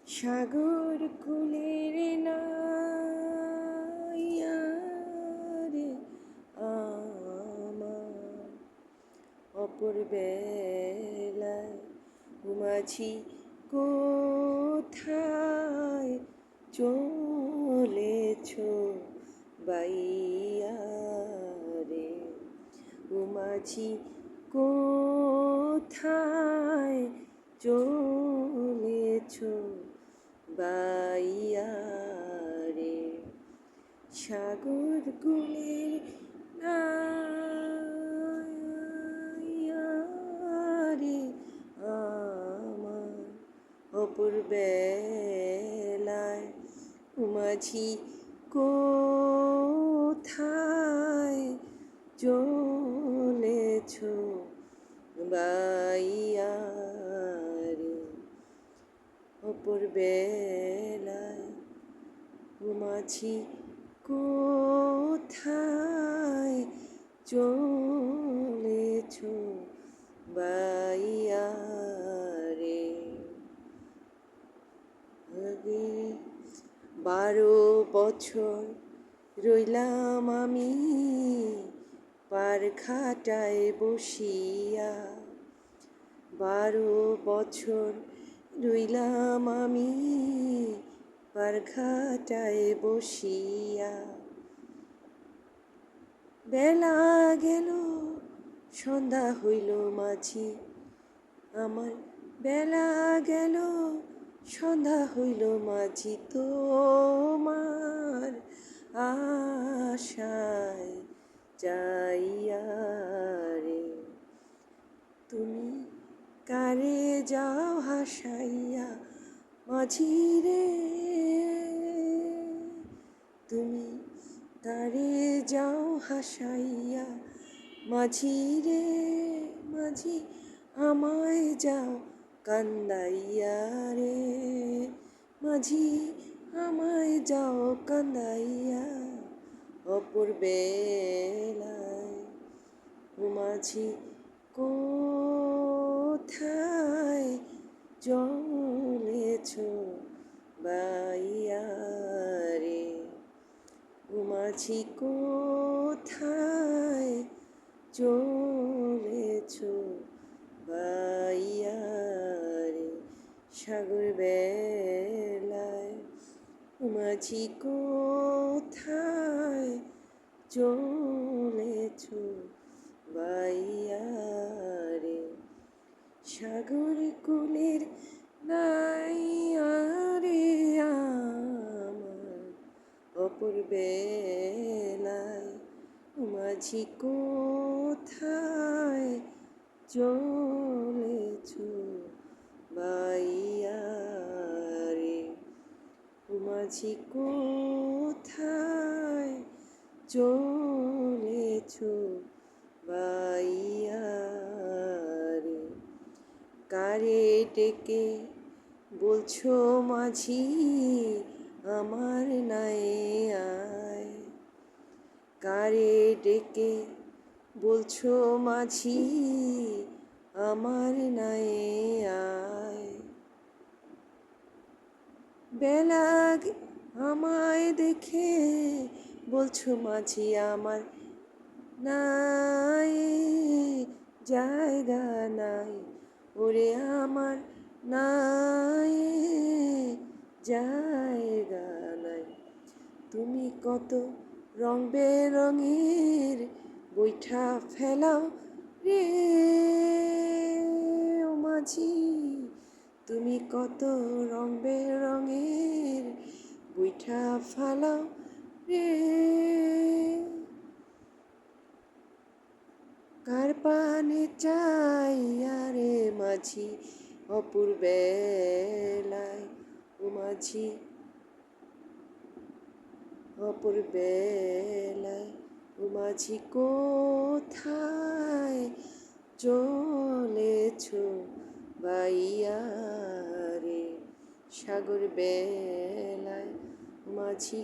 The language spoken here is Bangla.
সাগর কুলের নাইয়া রে আমার অপর বেলায় ঘুমাছি কোথায় চলেছ বাইয়া রে ঘুমাছি কোথায় চলেছ বাইয়া রে সাগর কুলের নাইয়া রে আমার অপর বেলায় ঘুমাছি কোথায় চলেছ বাইয়া রে অপর বেলায় ঘুমাছি কোথায় চলেছ বাইয়া রে আগে 12 বছর রইলাম আমি পারখাটায় বসিয়া 12 বছর রইলাম আমি পারখাটায় বসিয়া বেলা গেল সন্ধ্যা হইল মাঝি আমার বেলা গেল সন্ধ্যা হইল মাঝি তোমার আশায় যাইয়া রে তুমি কারে যাও হাসাইয়া মাঝি রে তুমি কারে যাও হাসাইয়া মাঝি রে মাঝি আমায় যাও কান্দাইয়া রে মাঝি আমায় যাও কান্দাইয়া অপর বেলায় মাঝি কোথায় চলেছ বাইয়া রে মাঝি কোথায় চলেছ বাইয়া রে সাগর বেলায় মাঝি কোথায় চলেছ বাইয়া রে সাগর কুলের নাইয়া রে আমার অপর বেলায় মাঝি কোথায় চলেছ বাইয়া রে মাঝি কোথায় চলেছ বাইয়া রে কারে ডেকে বলছো মাঝি আমার নাই আয় কারে ডেকে বলছো মাঝি আমার নাই আয় বেলা আমায় দেখে বলছো মাঝি আমার নাই জায়গা নাই ওরে আমার নাই জায়গা নাই তুমি কত রং বেরঙের বৈঠা ফেলাও রে ও মাঝি তুমি কত রং বেরঙের বৈঠা ফেলাও রে কার পানে চাইয়া রে মাঝি অপর বেলায় ও মাঝি অপর বেলায় ও মাঝি কোথায় চলেছ বাইয়া রে সাগর বেলায় মাঝি